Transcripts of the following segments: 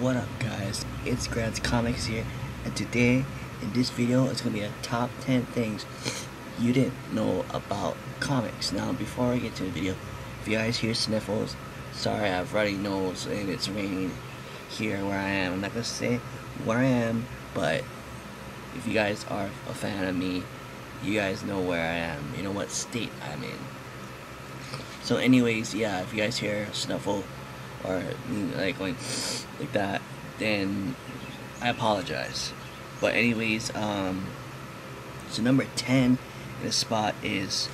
What up guys, it's Grant's Comics here, and today in this video it's going to be a top 10 things you didn't know about comics. Now before I get to the video, if you guys hear sniffles, sorry, I have runny nose and it's raining here where I am. I'm not going to say where I am, but if you guys are a fan of me, you guys know where I am, you know what state I'm in. So anyways, yeah, if you guys hear a snuffle or like going like that, then I apologize. But anyways, so number 10 in the spot is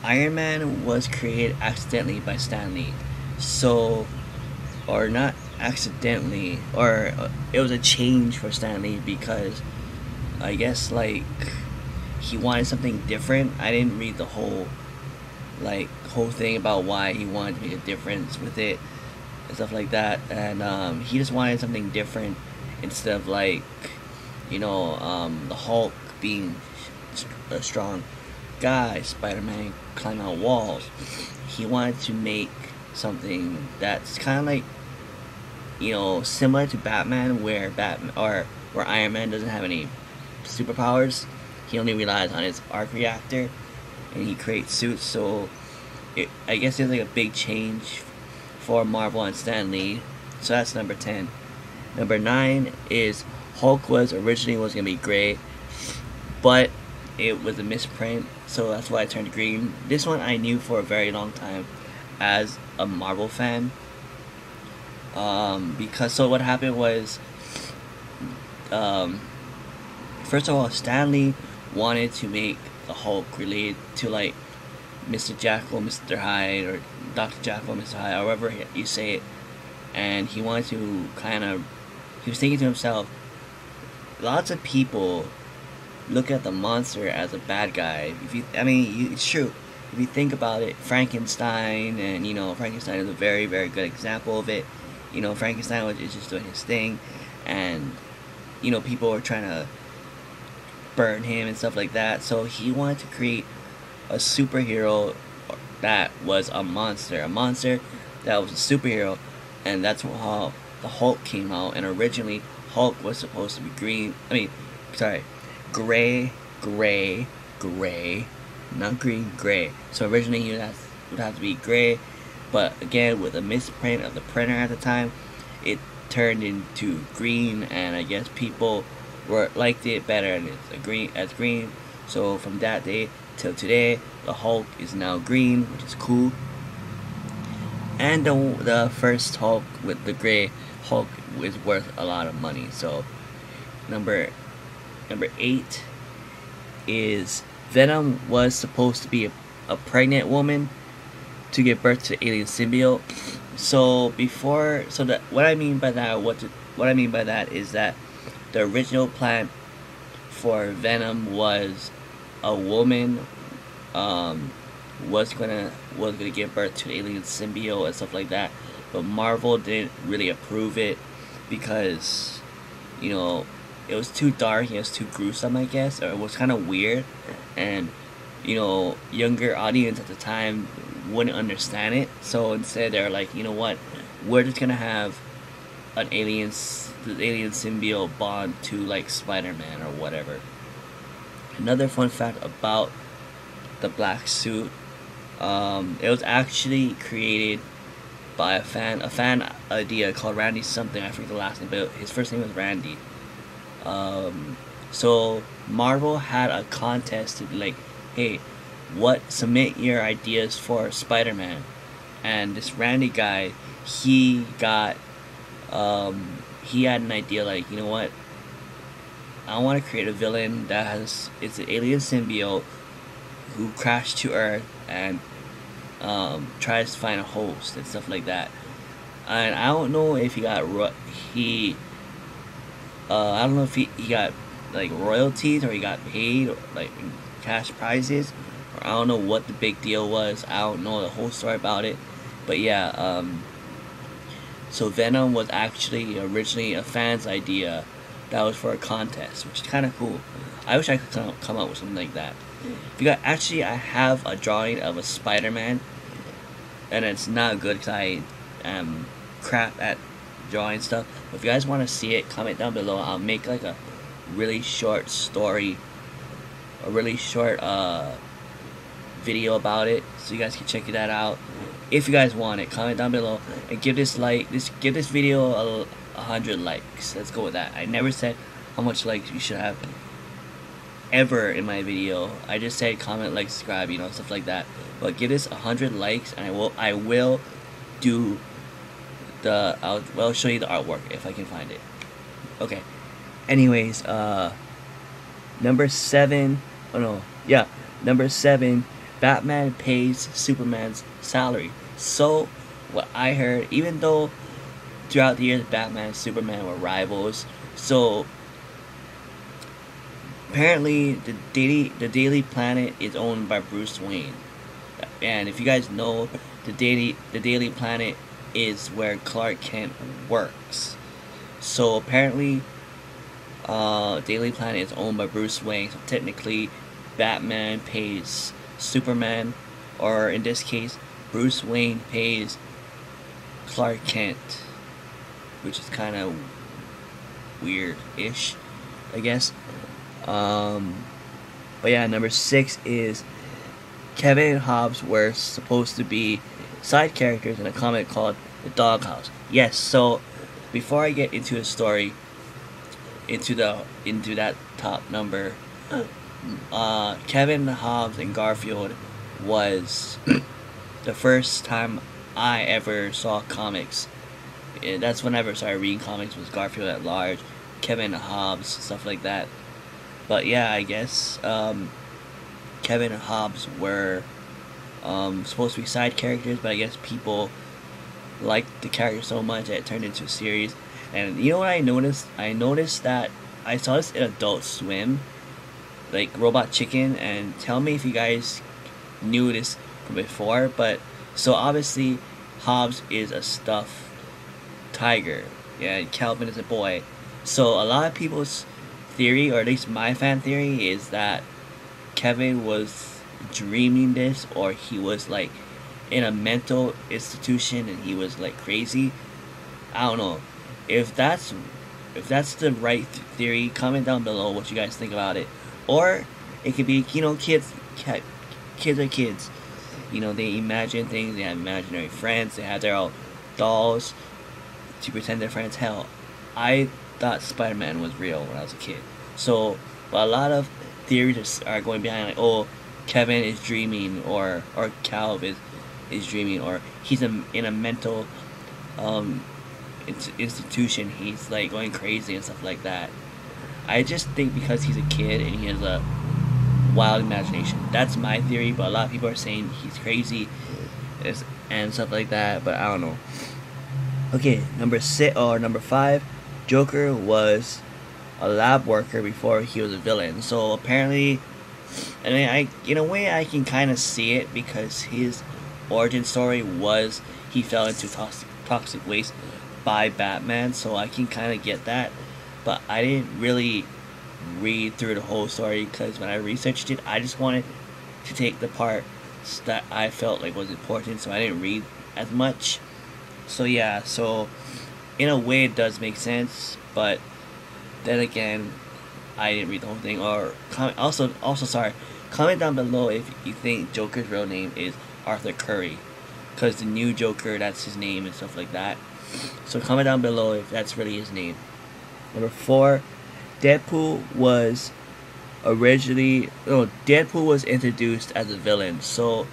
Iron Man was created accidentally by Stan Lee. So, or not accidentally, or it was a change for Stan Lee because I guess like he wanted something different. I didn't read the whole thing about why he wanted to make a difference with it and stuff like that, and he just wanted something different instead of like, you know, the Hulk being a strong guy, Spider-Man climbing out walls. He wanted to make something that's kind of like, you know, similar to Batman, where Iron Man doesn't have any superpowers. He only relies on his arc reactor, and he creates suits. So I guess it's like a big change for Marvel and Stan Lee. So that's number 10. Number 9 is Hulk was originally gonna be gray, but it was a misprint, so that's why it turned green. This one I knew for a very long time as a Marvel fan, because so what happened was, first of all, Stan Lee wanted to make the Hulk related to like Mr. Jekyll, Mr. Hyde, or Dr. Jekyll, Mr. Hyde, however you say it. And he wanted to he was thinking to himself, lots of people look at the monster as a bad guy. It's true. If you think about it, Frankenstein, and you know, Frankenstein is a very, very good example of it. You know, Frankenstein was just doing his thing, and you know, people were trying to burn him and stuff like that. So he wanted to create a superhero that was a monster that was a superhero, and that's how the Hulk came out. And originally Hulk was supposed to be green, gray, not green, gray. So originally he would have to be gray, but again, with a misprint of the printer at the time, it turned into green, and I guess people liked it better, and it's green. So from that day till today, the Hulk is now green, which is cool. And the first Hulk with the gray Hulk is worth a lot of money. So number 8 is Venom was supposed to be a pregnant woman to give birth to the alien symbiote. So what I mean by that is that the original plan for Venom was a woman was gonna give birth to the alien symbiote and stuff like that, but Marvel didn't really approve it because, you know, it was too dark, it was too gruesome, I guess, or it was kind of weird, and you know, younger audience at the time wouldn't understand it. So instead they're like, you know what, we're just gonna have the alien symbiote bond to like Spider-Man or whatever. Another fun fact about the black suit, it was actually created by a fan idea called Randy something, I forget the last name, but his first name was Randy. So Marvel had a contest to be like, hey, submit your ideas for Spider-Man, and this Randy guy, he had an idea like, you know what, I want to create a villain it's an alien symbiote who crashed to Earth and tries to find a host and stuff like that. And I don't know if he got like royalties, or he got paid, or like cash prizes, or I don't know what the big deal was. I don't know the whole story about it, but yeah, so Venom was actually originally a fan's idea that was for a contest, which is kind of cool. I wish I could come up with something like that. Actually, I have a drawing of a Spider-Man, and it's not good because I am crap at drawing stuff. If you guys want to see it, comment down below. I'll make like a really short story, a really short video about it, so you guys can check that out. If you guys want it, comment down below and give this video 100 likes. Let's go with that. I never said how much likes you should have ever in my video. I just said comment, like, subscribe, you know, stuff like that. But give this 100 likes, and I will do the I'll show you the artwork if I can find it. Okay. Anyways, number 7. Oh no, yeah, number 7. Batman pays Superman's salary. So, what I heard, even though throughout the years Batman and Superman were rivals, so apparently the Daily Planet is owned by Bruce Wayne. And if you guys know, the Daily Planet is where Clark Kent works. So apparently Daily Planet is owned by Bruce Wayne, so technically Batman pays Superman, or in this case Bruce Wayne pays Clark Kent, which is kind of weird-ish, I guess. But yeah, number 6 is Kevin and Hobbs were supposed to be side characters in a comic called The Doghouse. Yes, so before I get into the story, into that top number, Kevin, Hobbs, and Garfield was the first time I ever saw comics. That's whenever I started reading comics, was Garfield at large, Kevin, Hobbs, stuff like that. But yeah, I guess Kevin and Hobbs were supposed to be side characters, but I guess people liked the character so much that it turned into a series. And you know what I noticed? I noticed that I saw this in Adult Swim, like Robot Chicken, and tell me if you guys knew this from before. But so obviously Hobbs is a stuffed tiger, yeah, and Calvin is a boy. So a lot of people's theory, or at least my fan theory, is that Kevin was dreaming this, or he was like in a mental institution and he was like crazy. I don't know. If that's the right theory, comment down below what you guys think about it. Or it could be, you know, kids are kids. You know, they imagine things, they have imaginary friends, they have their own dolls to pretend they're friends. Hell, I thought Spider-Man was real when I was a kid. So, but a lot of theories are going behind, like, oh, Kevin is dreaming, or Cal is dreaming, or he's in a mental institution, he's like going crazy and stuff like that. I just think because he's a kid and he has a wild imagination. That's my theory, but a lot of people are saying he's crazy and stuff like that, but I don't know. Okay, number 5, Joker was a lab worker before he was a villain. So apparently, I mean, in a way I can kind of see it, because his origin story was he fell into toxic waste by Batman, so I can kind of get that. But I didn't really read through the whole story, because when I researched it, I just wanted to take the parts that I felt like was important, so I didn't read as much. So yeah, so in a way it does make sense, but then again, I didn't read the whole thing. Or also sorry, comment down below if you think Joker's real name is Arthur Curry, because the new Joker, that's his name and stuff like that. So comment down below if that's really his name. Number 4, Deadpool was introduced as a villain. So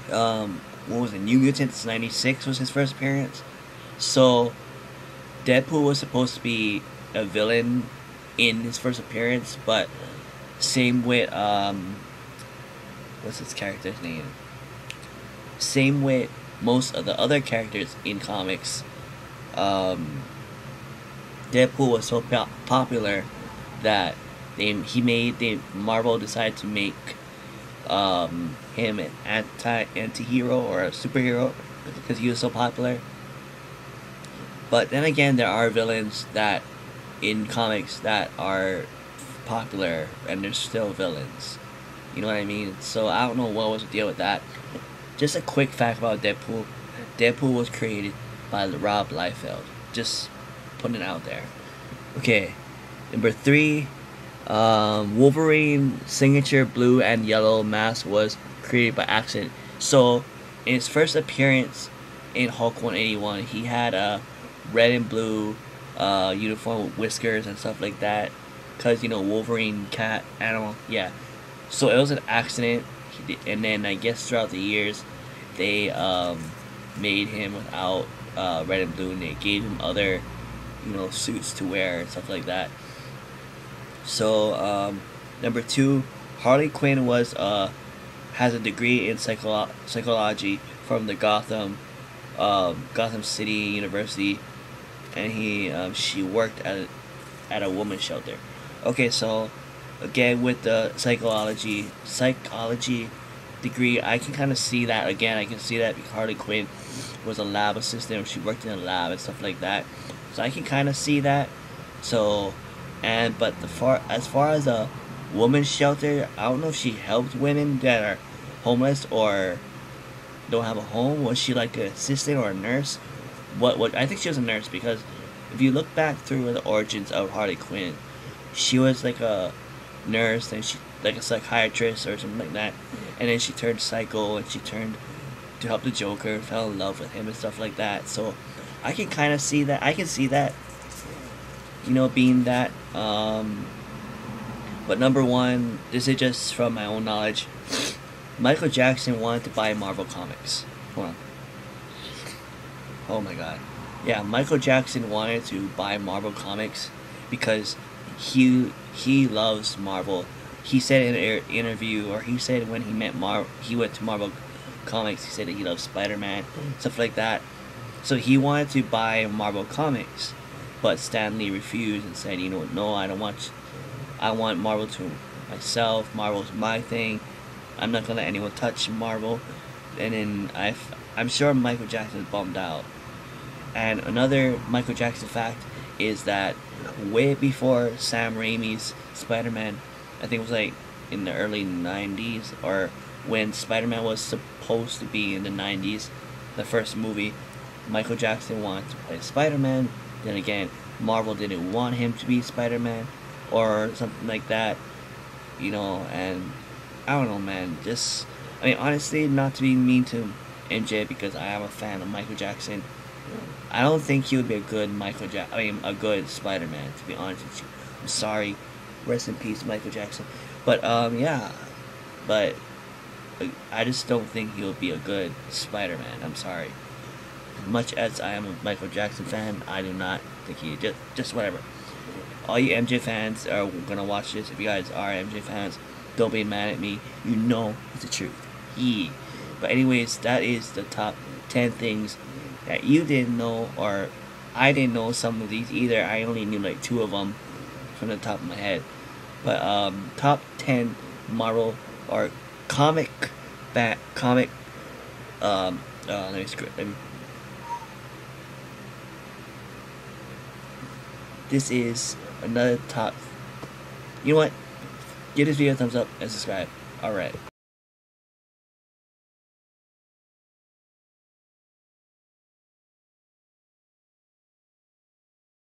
what was it, New Mutants 96 was his first appearance. So Deadpool was supposed to be a villain in his first appearance, but same with what's his character's name? Same with most of the other characters in comics. Deadpool was so popular that Marvel decided to make him an anti-hero or a superhero because he was so popular. But then again, there are villains that in comics that are popular and they're still villains. You know what I mean? So I don't know what was the deal with that. Just a quick fact about Deadpool. Deadpool was created by Rob Liefeld. Just putting it out there. Okay, number 3. Wolverine signature blue and yellow mask was created by accident. So, in his first appearance in Hulk 181, he had a red and blue uniform with whiskers and stuff like that. Cause Wolverine, cat, animal, yeah. So it was an accident, and then I guess throughout the years, they made him without red and blue, and they gave him other suits to wear and stuff like that. So number 2, Harley Quinn has a degree in psychology from the Gotham City University, and she worked at a women's shelter. Okay, so again with the psychology degree, I can kind of see that again. I can see that because Harley Quinn was a lab assistant, she worked in a lab and stuff like that. So I can kind of see that. So, but as far as a woman's shelter, I don't know if she helped women that are homeless or don't have a home. Was she like an assistant or a nurse? What I think she was a nurse, because if you look back through the origins of Harley Quinn, she was like a nurse, and she like a psychiatrist or something like that, and then she turned psycho, and she turned to help the Joker, fell in love with him and stuff like that. So I can kind of see that. I can see that, being that. But number 1, this is just from my own knowledge. Michael Jackson wanted to buy Marvel Comics. Hold on. Oh my god. Yeah, Michael Jackson wanted to buy Marvel Comics because he loves Marvel. He said in an interview, or he said when he went to Marvel Comics, he said that he loves Spider-Man, stuff like that. So he wanted to buy Marvel Comics, but Stan Lee refused and said, no, I don't want. I want Marvel to myself. Marvel's my thing. I'm not gonna let anyone touch Marvel. And then I'm sure Michael Jackson bummed out. And another Michael Jackson fact is that way before Sam Raimi's Spider-Man, I think it was like in the early 90s, or when Spider-Man was supposed to be in the 90s, the first movie, Michael Jackson wanted to play Spider-Man. Then again, Marvel didn't want him to be Spider-Man or something like that, and I don't know, man. Honestly, not to be mean to MJ, because I am a fan of Michael Jackson, I don't think he would be a good a good Spider-Man, to be honest with you. I'm sorry. Rest in peace, Michael Jackson. But, yeah. But I just don't think he'll be a good Spider-Man. I'm sorry. As much as I am a Michael Jackson fan, I do not think he... Just whatever. All you MJ fans are gonna watch this. If you guys are MJ fans, don't be mad at me. You know it's the truth. Yeah. But anyways, that is the top 10 things that you didn't know, or I didn't know some of these either. I only knew like 2 of them from the top of my head. But top 10 Marvel or comic. Let me. This is another top. You know what? Give this video a thumbs up and subscribe. Alright.